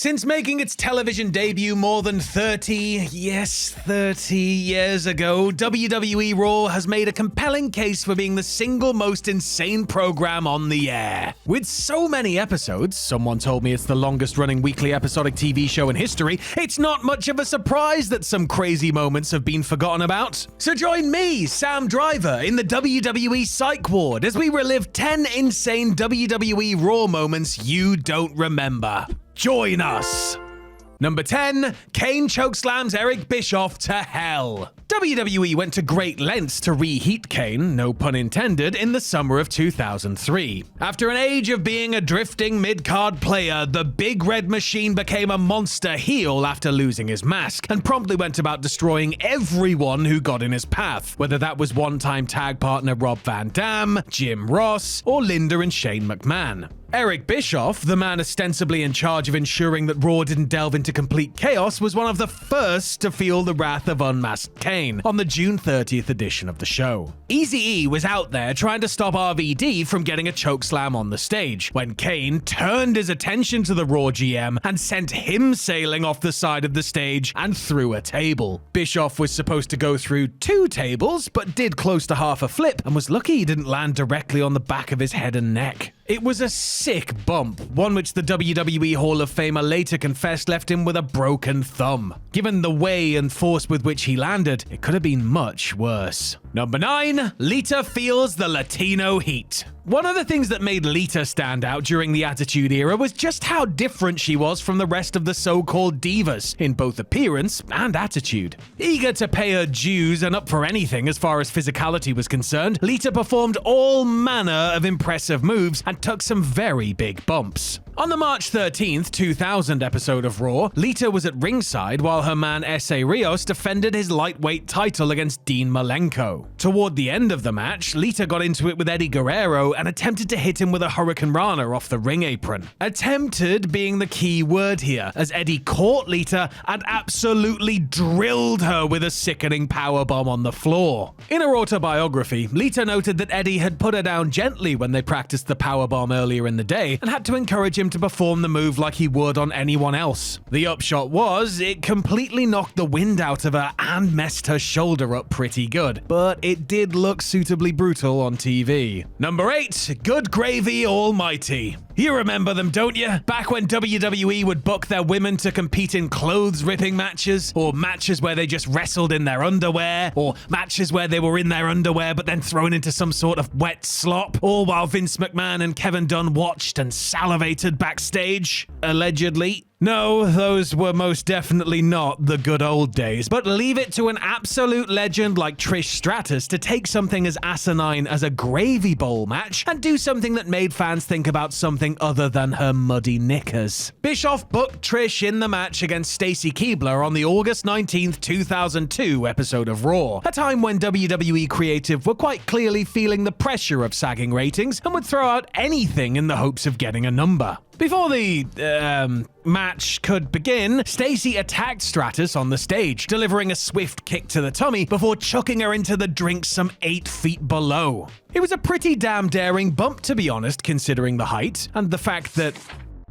Since making its television debut more than 30 years ago, WWE Raw has made a compelling case for being the single most insane program on the air. With so many episodes, someone told me it's the longest running weekly episodic TV show in history, it's not much of a surprise that some crazy moments have been forgotten about. So join me, Sam Driver, in the WWE Psych Ward as we relive 10 insane WWE Raw moments you don't remember. Join us! Number 10, Kane chokeslams Eric Bischoff to hell. WWE went to great lengths to reheat Kane, no pun intended, in the summer of 2003. After an age of being a drifting mid-card player, the Big Red Machine became a monster heel after losing his mask, and promptly went about destroying everyone who got in his path, whether that was one-time tag partner Rob Van Dam, Jim Ross, or Linda and Shane McMahon. Eric Bischoff, the man ostensibly in charge of ensuring that Raw didn't delve into complete chaos, was one of the first to feel the wrath of unmasked Kane on the June 30th edition of the show. Eazy-E was out there trying to stop RVD from getting a chokeslam on the stage, when Kane turned his attention to the Raw GM and sent him sailing off the side of the stage and through a table. Bischoff was supposed to go through 2 tables, but did close to half a flip, and was lucky he didn't land directly on the back of his head and neck. It was a sick bump, one which the WWE Hall of Famer later confessed left him with a broken thumb. Given the way and force with which he landed, it could have been much worse. Number 9, Lita feels the Latino heat. One of the things that made Lita stand out during the Attitude Era was just how different she was from the rest of the so-called divas, in both appearance and attitude. Eager to pay her dues and up for anything as far as physicality was concerned, Lita performed all manner of impressive moves and took some very big bumps. On the March 13th, 2000 episode of Raw, Lita was at ringside while her man S.A. Rios defended his lightweight title against Dean Malenko. Toward the end of the match, Lita got into it with Eddie Guerrero and attempted to hit him with a Hurricane Rana off the ring apron. Attempted being the key word here, as Eddie caught Lita and absolutely drilled her with a sickening powerbomb on the floor. In her autobiography, Lita noted that Eddie had put her down gently when they practiced the powerbomb earlier in the day and had to encourage him to perform the move like he would on anyone else. The upshot was, it completely knocked the wind out of her and messed her shoulder up pretty good, but it did look suitably brutal on TV. Number 8, Good Gravy Almighty. You remember them, don't you? Back when WWE would book their women to compete in clothes-ripping matches, or matches where they just wrestled in their underwear, or matches where they were in their underwear but then thrown into some sort of wet slop, all while Vince McMahon and Kevin Dunn watched and salivated backstage, allegedly. No, those were most definitely not the good old days, but leave it to an absolute legend like Trish Stratus to take something as asinine as a gravy bowl match and do something that made fans think about something other than her muddy knickers. Bischoff booked Trish in the match against Stacy Keibler on the August 19th, 2002 episode of Raw, a time when WWE creative were quite clearly feeling the pressure of sagging ratings and would throw out anything in the hopes of getting a number. Before the, match could begin, Stacy attacked Stratus on the stage, delivering a swift kick to the tummy before chucking her into the drink some 8 feet below. It was a pretty damn daring bump, to be honest, considering the height, and the fact that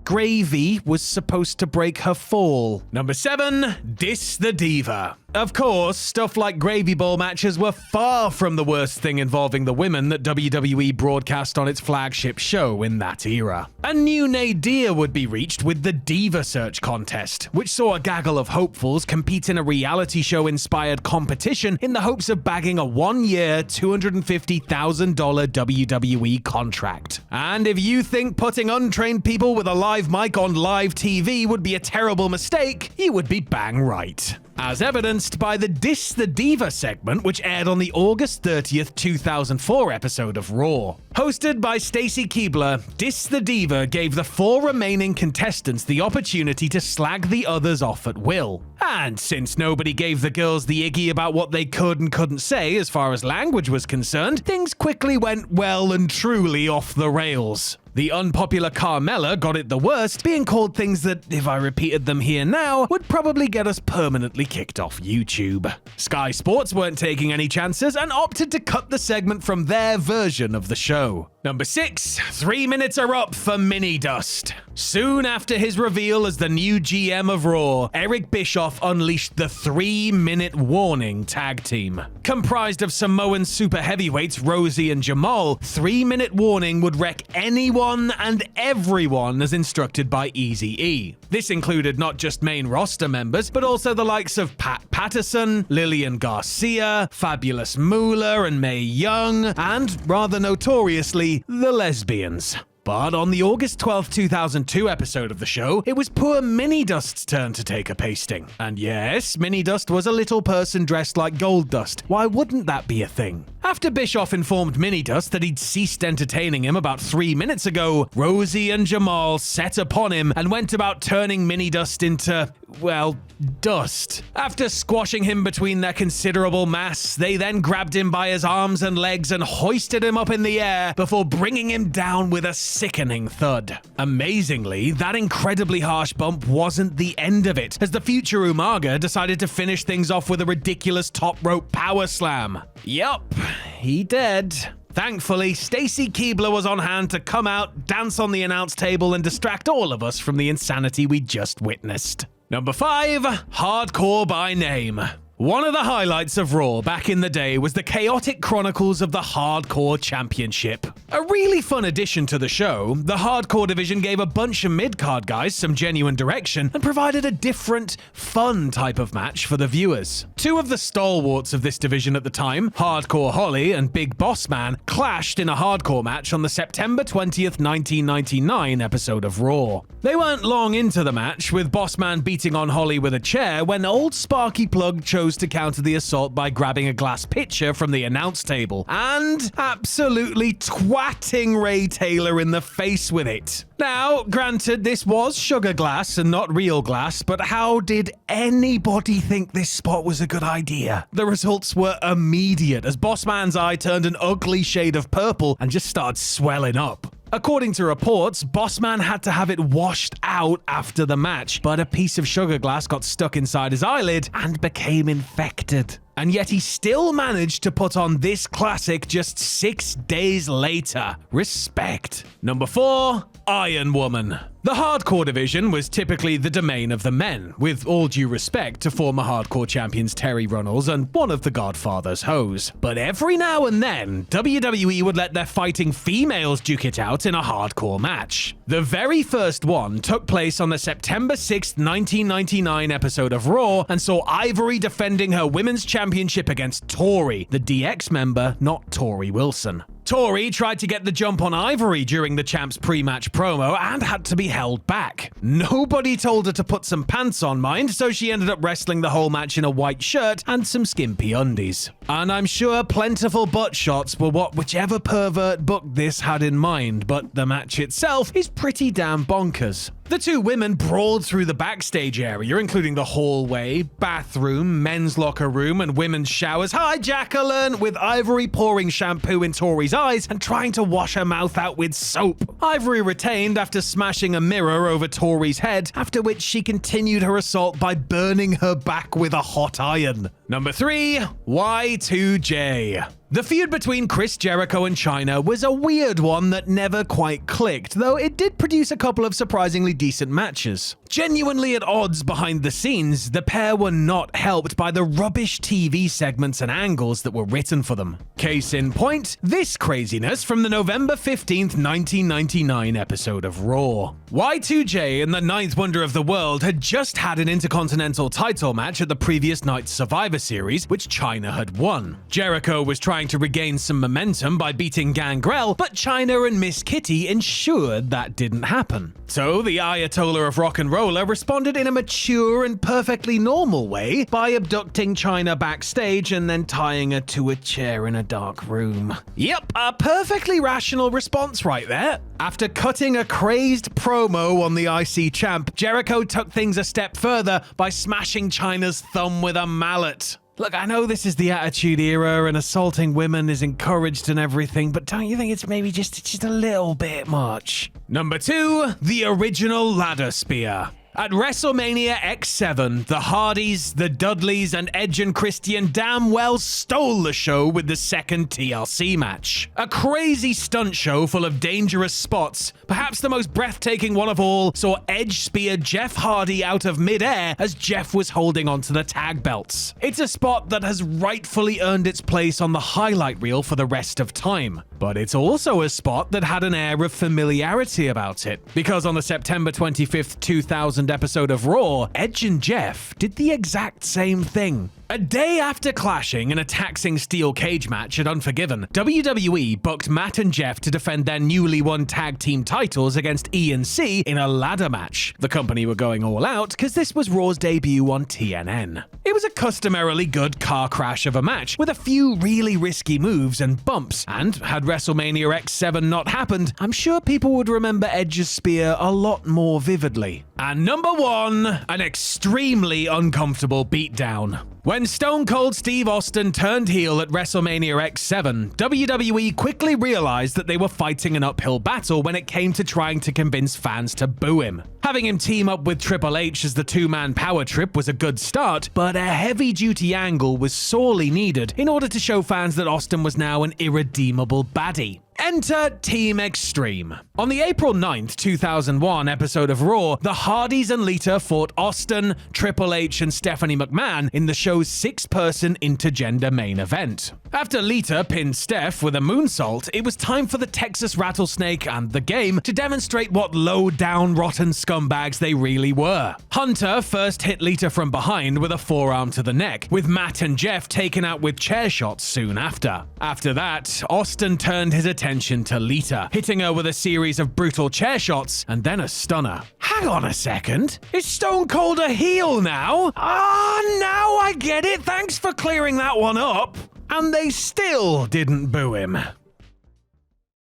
gravy was supposed to break her fall. Number 7, Diss the Diva. Of course, stuff like gravy bowl matches were far from the worst thing involving the women that WWE broadcast on its flagship show in that era. A new nadir would be reached with the Diva Search contest, which saw a gaggle of hopefuls compete in a reality show-inspired competition in the hopes of bagging a 1-year, $250,000 WWE contract. And if you think putting untrained people with a live mic on live TV would be a terrible mistake, you would be bang right. As evidenced by the Diss the Diva segment, which aired on the August 30th, 2004 episode of Raw. Hosted by Stacy Keibler, Diss the Diva gave the 4 remaining contestants the opportunity to slag the others off at will. And since nobody gave the girls the iggy about what they could and couldn't say as far as language was concerned, things quickly went well and truly off the rails. The unpopular Carmella got it the worst, being called things that, if I repeated them here now, would probably get us permanently kicked off YouTube. Sky Sports weren't taking any chances and opted to cut the segment from their version of the show. Number 6, 3 minutes are up for Mini Dust. Soon after his reveal as the new GM of Raw, Eric Bischoff unleashed the 3-minute warning tag team. Comprised of Samoan super heavyweights Rosie and Jamal, 3-minute warning would wreck anyone and everyone as instructed by Eazy-E. This included not just main roster members, but also the likes of Pat Patterson, Lillian Garcia, Fabulous Moolah and Mae Young, and, rather notoriously, the lesbians. But on the August 12, 2002 episode of the show, it was poor Mini Dust's turn to take a pasting. And yes, Mini Dust was a little person dressed like Gold Dust. Why wouldn't that be a thing? After Bischoff informed Mini Dust that he'd ceased entertaining him about 3 minutes ago, Rosie and Jamal set upon him and went about turning Mini Dust into, well, dust. After squashing him between their considerable mass, they then grabbed him by his arms and legs and hoisted him up in the air before bringing him down with a sickening thud. Amazingly, that incredibly harsh bump wasn't the end of it, as the future Umaga decided to finish things off with a ridiculous top rope power slam. Yup, he did. Thankfully, Stacy Keibler was on hand to come out, dance on the announce table, and distract all of us from the insanity we just witnessed. Number 5, Hardcore by Name. One of the highlights of Raw back in the day was the chaotic chronicles of the Hardcore Championship. A really fun addition to the show, the Hardcore division gave a bunch of mid-card guys some genuine direction and provided a different, fun type of match for the viewers. 2 of the stalwarts of this division at the time, Hardcore Holly and Big Boss Man, clashed in a hardcore match on the September 20th, 1999 episode of Raw. They weren't long into the match, with Boss Man beating on Holly with a chair when old Sparky Plug chose to counter the assault by grabbing a glass pitcher from the announce table and absolutely twatting Ray Taylor in the face with it. Now, granted, this was sugar glass and not real glass, but how did anybody think this spot was a good idea? The results were immediate, as Boss Man's eye turned an ugly shade of purple and just started swelling up. According to reports, Boss Man had to have it washed out after the match, but a piece of sugar glass got stuck inside his eyelid and became infected. And yet he still managed to put on this classic just 6 days later. Respect. Number 4, Iron Woman. The Hardcore division was typically the domain of the men, with all due respect to former Hardcore champions Terry Runnels and one of the Godfather's hoes. But every now and then, WWE would let their fighting females duke it out in a hardcore match. The very first one took place on the September 6, 1999 episode of Raw and saw Ivory defending her women's championship against Tori, the DX member, not Tori Wilson. Tori tried to get the jump on Ivory during the champ's pre-match promo and had to be held back. Nobody told her to put some pants on, mind, so she ended up wrestling the whole match in a white shirt and some skimpy undies. And I'm sure plentiful butt shots were what whichever pervert booked this had in mind, but the match itself is pretty damn bonkers. The 2 women brawled through the backstage area, including the hallway, bathroom, men's locker room, and women's showers. Hi, Jacqueline! With Ivory pouring shampoo in Tori's eyes and trying to wash her mouth out with soap. Ivory retained after smashing a mirror over Tori's head, after which she continued her assault by burning her back with a hot iron. Number 3, Y2J. The feud between Chris Jericho and Chyna was a weird one that never quite clicked, though it did produce a couple of surprisingly decent matches. Genuinely at odds behind the scenes, the pair were not helped by the rubbish TV segments and angles that were written for them. Case in point, this craziness from the November 15th, 1999 episode of Raw. Y2J and the Ninth Wonder of the World had just had an Intercontinental title match at the previous night's Survivor Series, which Chyna had won. Jericho was trying to regain some momentum by beating Gangrel, but Chyna and Miss Kitty ensured that didn't happen. So the Ayatollah of Rock and Roller responded in a mature and perfectly normal way by abducting Chyna backstage and then tying her to a chair in a dark room. Yep, a perfectly rational response right there. After cutting a crazed promo on the IC champ, Jericho took things a step further by smashing Chyna's thumb with a mallet. Look, I know this is the Attitude Era and assaulting women is encouraged and everything, but don't you think it's maybe just a little bit much? Number 2, the original ladder spear. At WrestleMania X7, the Hardys, the Dudleys, and Edge and Christian damn well stole the show with the second TLC match. A crazy stunt show full of dangerous spots. Perhaps the most breathtaking one of all saw Edge spear Jeff Hardy out of midair as Jeff was holding onto the tag belts. It's a spot that has rightfully earned its place on the highlight reel for the rest of time. But it's also a spot that had an air of familiarity about it, because on the September 25th, 2000 episode of Raw, Edge and Jeff did the exact same thing. A day after clashing in a taxing steel cage match at Unforgiven, WWE booked Matt and Jeff to defend their newly won tag team titles against E&C in a ladder match. The company were going all out because this was Raw's debut on TNN. It was a customarily good car crash of a match with a few really risky moves and bumps, and had WrestleMania X7 not happened, I'm sure people would remember Edge's spear a lot more vividly. And number 1, an extremely uncomfortable beatdown. When Stone Cold Steve Austin turned heel at WrestleMania X7, WWE quickly realized that they were fighting an uphill battle when it came to trying to convince fans to boo him. Having him team up with Triple H as the two-man power trip was a good start, but a heavy-duty angle was sorely needed in order to show fans that Austin was now an irredeemable baddie. Enter Team Extreme. On the April 9th, 2001 episode of Raw, the Hardys and Lita fought Austin, Triple H, and Stephanie McMahon in the show's 6-person intergender main event. After Lita pinned Steph with a moonsault, it was time for the Texas Rattlesnake and the Game to demonstrate what low-down rotten scumbags they really were. Hunter first hit Lita from behind with a forearm to the neck, with Matt and Jeff taken out with chair shots soon after. After that, Austin turned his attention to Lita, hitting her with a series of brutal chair shots and then a stunner. Hang on a second, is Stone Cold a heel now? Now I get it, thanks for clearing that one up. And they still didn't boo him.